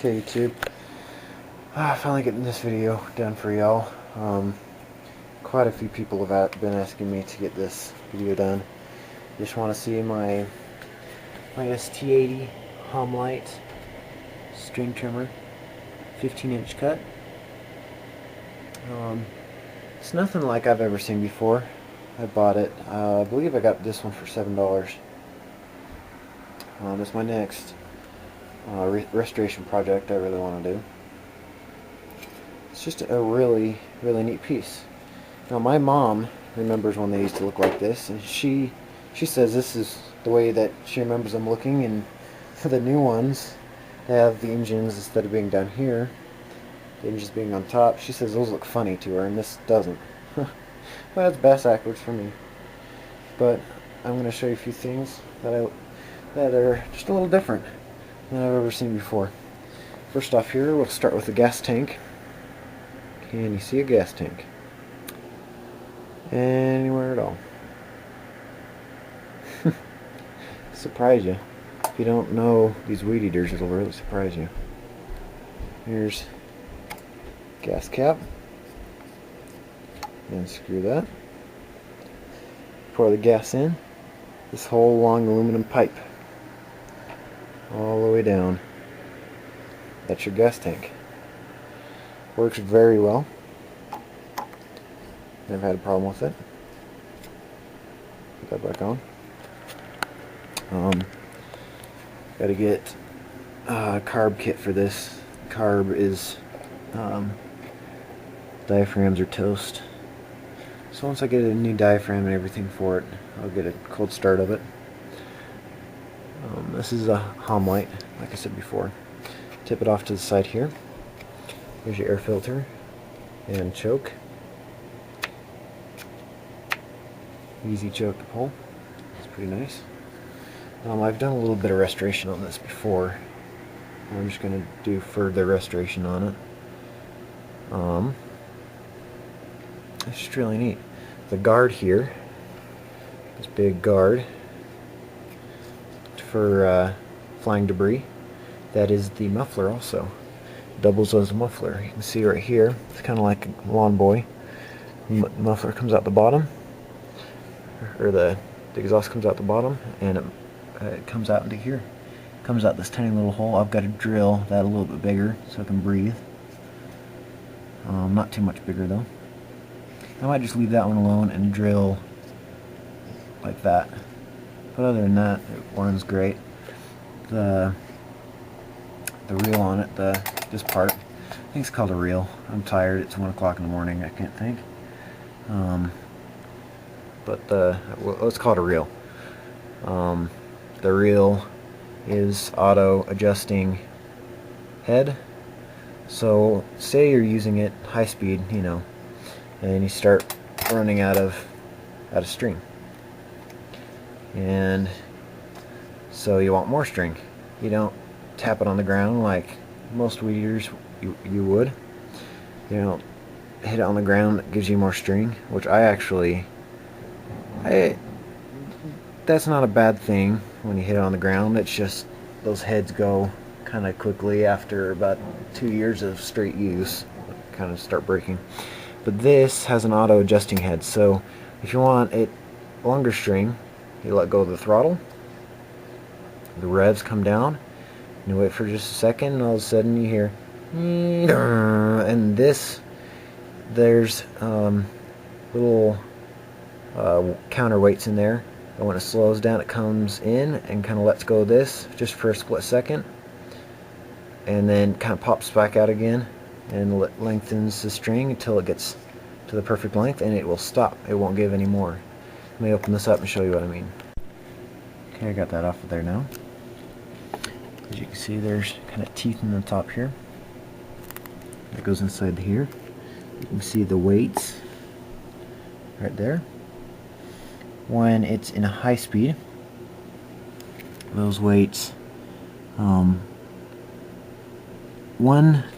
Okay, YouTube. Finally getting this video done for y'all. Quite a few people have been asking me to get this video done. Just want to see my ST-80 homelite string trimmer, 15-inch cut. It's nothing like I've ever seen before. I bought it. I believe I got this one for $7. It's my next restoration project I really want to do. It's just a really neat piece. Now my mom remembers when they used to look like this, and she says this is the way that she remembers them looking. And for the new ones, they have the engines, instead of being down here, the engines being on top. She says those look funny to her, and this doesn't. Well, that's backwards for me. But I'm going to show you a few things that are just a little different than I've ever seen before. First off, here we'll start with the gas tank. Can you see a gas tank? Anywhere at all? Surprise you. If you don't know these weed eaters, it'll really surprise you. Here's gas cap. And screw that. Pour the gas in. This whole long aluminum pipe. All the way down. That's your gas tank. Works very well. Never had a problem with it. Put that back on. Got to get a carb kit for this. Carb is diaphragms are toast. So once I get a new diaphragm and everything for it, I'll get a cold start of it. This is a homelite, like I said before. Tip it off to the side here. Here's your air filter and choke. Easy choke to pull. It's pretty nice. I've done a little bit of restoration on this before. I'm just going to do further restoration on it. It's just really neat. The guard here, this big guard for flying debris, that is the muffler also. Doubles as a muffler. You can see right here, it's kind of like a lawn boy. Muffler comes out the bottom, or the exhaust comes out the bottom, and it comes out into here. It comes out this tiny little hole. I've got to drill that a little bit bigger so I can breathe. Not too much bigger though. I might just leave that one alone and drill like that. But other than that, it runs great. The reel on it, this part, I think it's called a reel. I'm tired. It's 1 o'clock in the morning. I can't think. Let's call it a reel. The reel is auto adjusting head. So say you're using it high speed, and you start running out of string, and so you want more string. You don't tap it on the ground like most weed eaters you would. You don't hit it on the ground. That gives you more string, which that's not a bad thing when you hit it on the ground. It's just those heads go kind of quickly after about 2 years of straight use, kind of start breaking. But this has an auto adjusting head, so if you want it longer string, you let go of the throttle, the revs come down, and you wait for just a second, and all of a sudden you hear, and there's little counterweights in there, and when it slows down it comes in and kind of lets go of this just for a split second, and then kind of pops back out again and lengthens the string until it gets to the perfect length, and it will stop. It won't give any more. Let me open this up and show you what I mean. Okay, I got that off of there now. As you can see, there's kind of teeth in the top here. That goes inside here. You can see the weights right there. When it's in a high speed, those weights,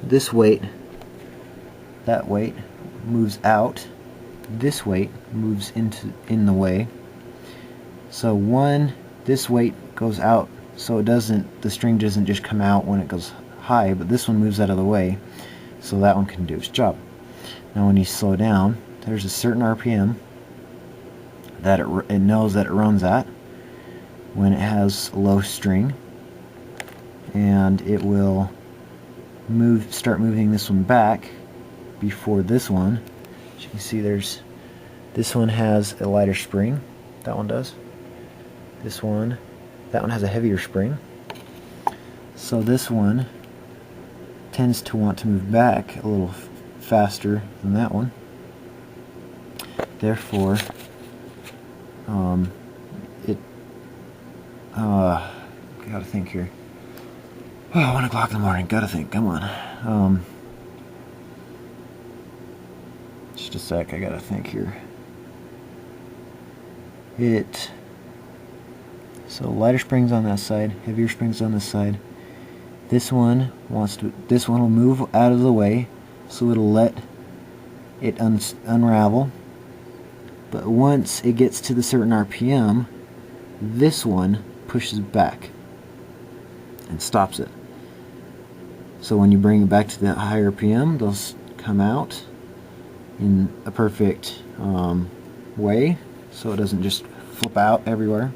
this weight, that weight moves out, this weight moves in the way. So this weight goes out, so the string doesn't just come out when it goes high, but this one moves out of the way so that one can do its job. Now when you slow down, there's a certain RPM that it knows that it runs at when it has low string, and it will start moving this one back before this one. As you can see, this one has a lighter spring, that one does. That one has a heavier spring. So this one tends to want to move back a little faster than that one. Therefore, gotta think here. Oh, 1 o'clock in the morning, gotta think, come on. Just a sec, I gotta think here. So lighter springs on that side, heavier springs on this side. This one will move out of the way, so it'll let it unravel. But once it gets to the certain RPM, this one pushes back and stops it. So when you bring it back to the higher RPM, they'll come out in a perfect way, so it doesn't just flip out everywhere.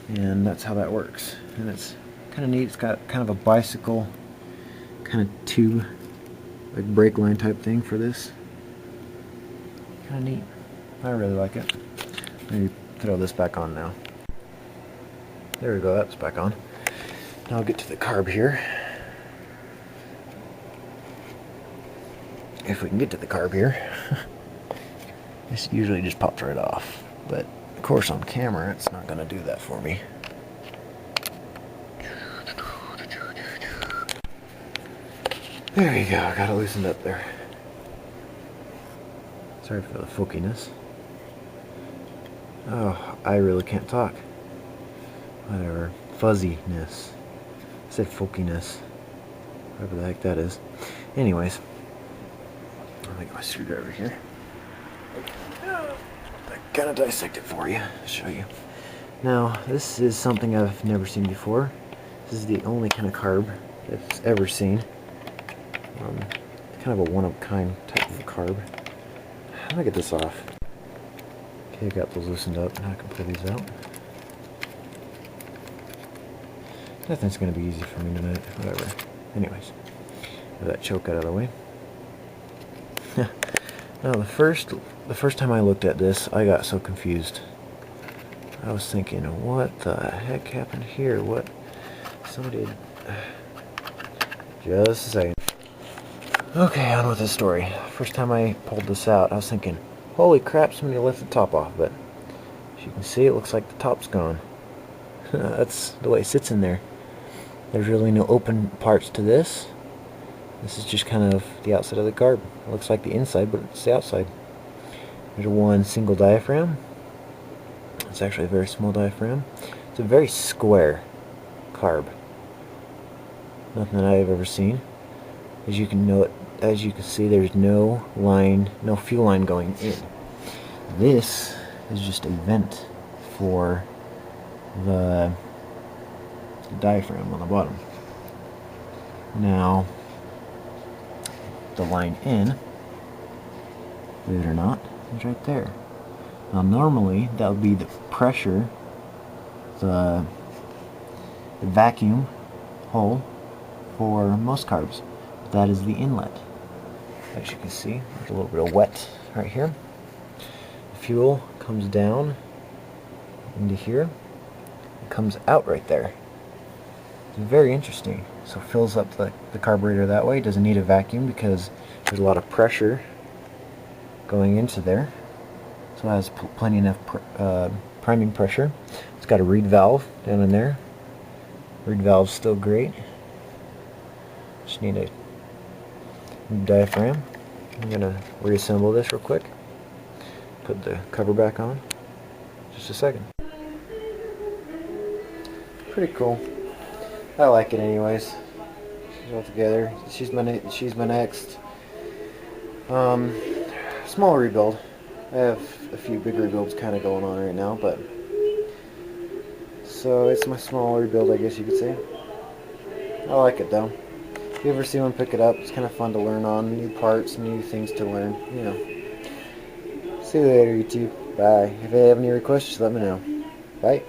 And that's how that works. And it's kind of neat. It's got kind of a bicycle kind of tube, like brake line type thing for this. Kind of neat. I really like it. Maybe throw this back on now. There we go, that's back on. Now I'll get to the carb here. If we can get to the carb here. This usually just pops right off, but of course on camera it's not going to do that for me. There you go, I got it loosened up there. Sorry for the fokiness. Oh, I really can't talk. Whatever. Fuzziness. I said fokiness. Whatever the heck that is. Anyways. I'll make my screwdriver here. I gotta dissect it for you. Show you. Now, this is something I've never seen before. This is the only kind of carb I've ever seen. Kind of a one-of-a-kind type of carb. How do I get this off? Okay, I got those loosened up. Now I can pull these out. Nothing's going to be easy for me tonight. Whatever. Anyways, get that choke out of the way. Now the first time I looked at this, I got so confused. I was thinking, what the heck happened here? What? Somebody... Just a second. Okay, on with the story. First time I pulled this out, I was thinking, holy crap, somebody left the top off, but as you can see, it looks like the top's gone. That's the way it sits in there. There's really no open parts to this. This is just kind of the outside of the carb. It looks like the inside, but it's the outside. There's one single diaphragm. It's actually a very small diaphragm. It's a very square carb. Nothing that I've ever seen. As you can see, there's no fuel line going in. This is just a vent for the diaphragm on the bottom. Now, the line in, believe it or not, is right there. Now normally that would be the pressure, the vacuum hole for most carbs. That is the inlet. As you can see, there's a little bit of wet right here. The fuel comes down into here. It comes out right there. It's very interesting. So it fills up the carburetor that way. It doesn't need a vacuum because there's a lot of pressure going into there. So it has plenty enough priming pressure. It's got a reed valve down in there. Reed valve's still great. Just need a diaphragm. I'm going to reassemble this real quick. Put the cover back on. Just a second. Pretty cool. I like it anyways. She's all together. She's my next small rebuild. I have a few big rebuilds kind of going on right now, but so it's my small rebuild, I guess you could say. I like it though. If you ever see one, pick it up. It's kind of fun to learn on. New parts, new things to learn. You know. See you later, YouTube. Bye. If you have any requests, just let me know. Bye.